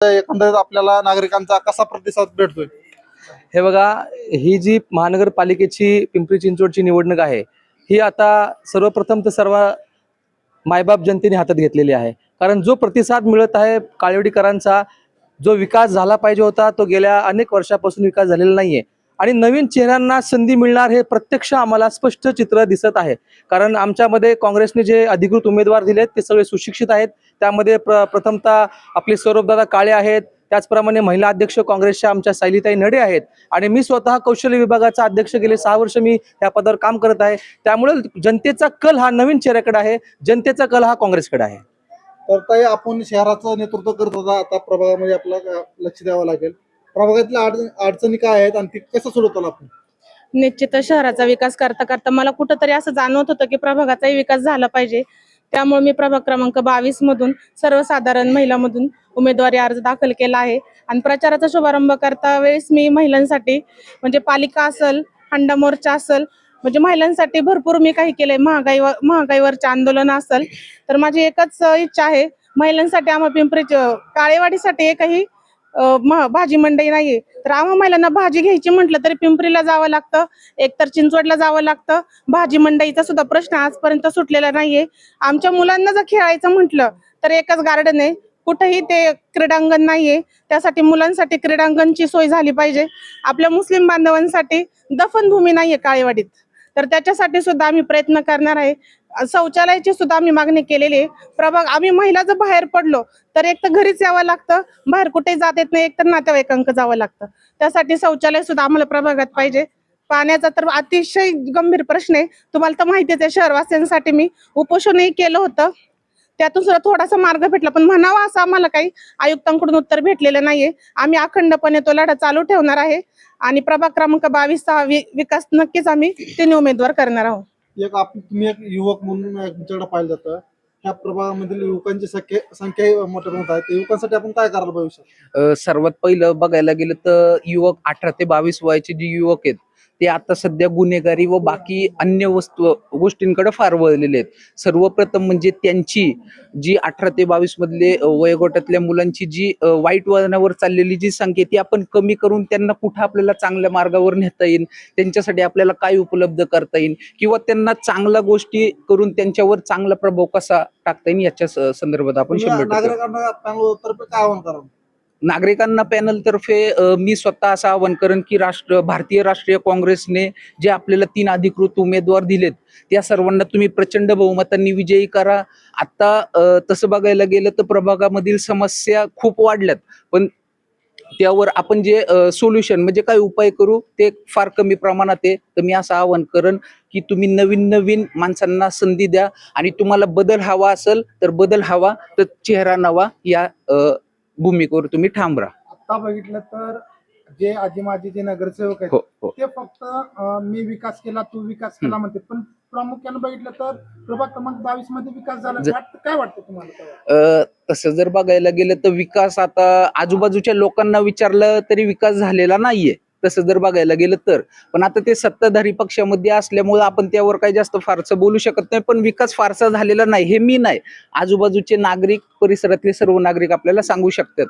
एकंदरीत आपल्याला नागरिकांचा कसा प्रतिसाद भेटतोय? हे बघा, ही जी महानगरपालिकेची पिंपरी चिंचवडची निवडणूक आहे, ही आता सर्वप्रथम तर सर्व मायबाप जनतेने हातात घेतलेली आहे. कारण जो प्रतिसाद मिळत आहे काळेवाडीकरांचा, जो विकास झाला पाहिजे होता तो गेल्या अनेक वर्षापासून विकास झालेला नाहीये आणि नवीन चेहऱ्यांना संधी मिळणार हे प्रत्यक्ष आम्हाला स्पष्ट चित्र दिसत आहे. कारण आमच्यामध्ये काँग्रेसने जे अधिकृत उमेदवार दिलेत ते सगळे सुशिक्षित आहेत. त्यामध्ये प्रथमतः आपले सौरभदादा काळे आहेत, त्याचप्रमाणे महिला अध्यक्ष काँग्रेसच्या आमच्या सायलीताई नडे आहेत आणि मी स्वतः कौशल्य विभागाचा अध्यक्ष गेले 6 वर्ष मी या पदावर काम करत आहे. त्यामुळे जनतेचा कल हा नवीन चेहऱ्याकडे आहे, जनतेचा कल हा काँग्रेसकडे आहे. तर ताई, आपण शहराचं नेतृत्व करत होता, आता प्रभागामध्ये आपल्याला लक्ष द्यावं लागेल. प्रभागातल्या अडचणी काय आहेत आणि ती कसं सोडवताल आपण? निश्चितच शहराचा विकास करता करता मला कुठंतरी असं जाणवत होतं की प्रभागाचाही विकास झाला पाहिजे. त्यामुळे मी प्रभाग क्रमांक 22 मधून सर्वसाधारण महिलामधून उमेदवारी अर्ज दाखल केला आहे आणि प्रचाराचा शुभारंभ करता वेळेस मी महिलांसाठी म्हणजे पालिका असेल, हंडा मोर्चा असेल, म्हणजे महिलांसाठी भरपूर मी काही केलंय. महागाईवरचे आंदोलन असेल, तर माझी एकच इच्छा आहे, महिलांसाठी आम्हा पिंपरी काळेवाडीसाठी एकही भाजी मंडई नाहीये. तर आम्हा महिलांना भाजी घ्यायची म्हटलं तरी पिंपरीला जावं लागतं, एकतर चिंचवडला जावं लागतं. भाजी मंडईचा सुद्धा प्रश्न आजपर्यंत सुटलेला नाहीये. आमच्या मुलांना जर खेळायचं म्हटलं तर एकच गार्डन आहे, कुठेही ते क्रीडांगण नाहीये. त्यासाठी मुलांसाठी क्रीडांगणची सोय झाली पाहिजे. आपल्या मुस्लिम बांधवांसाठी दफनभूमी नाहीये काळेवाडीत, तर त्याच्यासाठी सुद्धा आम्ही प्रयत्न करणार आहे. शौचालयाची सुद्धा आम्ही मागणी केलेली आहे. प्रभाग आम्ही महिला जर बाहेर पडलो तर एक तर घरीच यावं लागतं, बाहेर कुठेही जात येत नाही, एक तर नातेवाईकांक जावं लागतं. त्यासाठी शौचालय सुद्धा आम्हाला प्रभागात पाहिजे. पाण्याचा तर अतिशय गंभीर प्रश्न आहे, तुम्हाला तर माहितीच आहे. शहरवासियांसाठी मी उपोषणही केलं होतं, त्यातून सुद्धा थोडासा मार्ग भेटला, पण म्हणावा असं आम्हाला काही आयुक्तांकडून उत्तर भेटलेलं नाहीये. आम्ही अखंडपणे तो लढा चालू ठेवणार आहे आणि प्रभाग क्रमांक 22 चा विकास नक्कीच आम्ही 3 उमेदवार करणार आहोत. तुम्ही एक युवक म्हणून तुमच्याकडे पाहिलं जातं, ह्या प्रभागामधील युवकांची संख्या मोठ्या प्रमाणात आहे. युवकांसाठी आपण काय करायला भविष्यात? सर्वात पहिलं बघायला गेलं तर युवक 18 ते 22 वयाचे जे युवक आहेत ते आता सध्या गुन्हेगारी व बाकी अन्य गोष्टींकडे फार वळलेले आहेत. सर्वप्रथम म्हणजे त्यांची जी 18 ते 22 मधले वयोगटातल्या मुलांची जी वाईट वळणावर चाललेली जी संख्या ती आपण कमी करून त्यांना कुठं आपल्याला चांगल्या मार्गावर नेता येईल, त्यांच्यासाठी आपल्याला काय उपलब्ध करता येईल किंवा त्यांना चांगल्या गोष्टी करून त्यांच्यावर चांगला प्रभाव कसा टाकता येईल याच्या संदर्भात आपण 100% नागरिकांना तर्फे काय आवाहन करा? नागरिकांना पॅनल तर्फे मी स्वतः असं आवाहन करेन की भारतीय राष्ट्रीय काँग्रेसने जे आपल्याला 3 अधिकृत उमेदवार दिलेत त्या सर्वांना तुम्ही प्रचंड बहुमतांनी विजयी करा. आता तसं बघायला गेलं तर प्रभागामधील समस्या खूप वाढल्यात, पण त्यावर आपण जे सोल्युशन म्हणजे काय उपाय करू ते फार कमी प्रमाणात आहे. तर मी असं आवाहन करेन की तुम्ही नवीन माणसांना संधी द्या आणि तुम्हाला बदल हवा असेल तर बदल हवा तर चेहरा नवा या भूमिकेवर तुम्ही ठाम राहा. आता बघितलं तर जे आजी माजी जे नगरसेवक आहेत, हो. ते फक्त मी विकास केला, तू विकास केला म्हणते, पण प्रामुख्याने बघितलं तर प्रभाग क्रमांक 22 मध्ये विकास झाला. काय वाटतं तुम्हाला? तसं जर बघायला गेलं तर विकास आता आजूबाजूच्या लोकांना विचारलं तरी विकास झालेला नाहीये तसं जर बघायला गेलं तर. पण आता ते सत्ताधारी पक्षामध्ये असल्यामुळे आपण त्यावर काही जास्त फारसं बोलू शकत नाही. पण विकास फारसा झालेला नाही हे मी नाही, आजूबाजूचे नागरिक, परिसरातले सर्व नागरिक आपल्याला सांगू शकतात.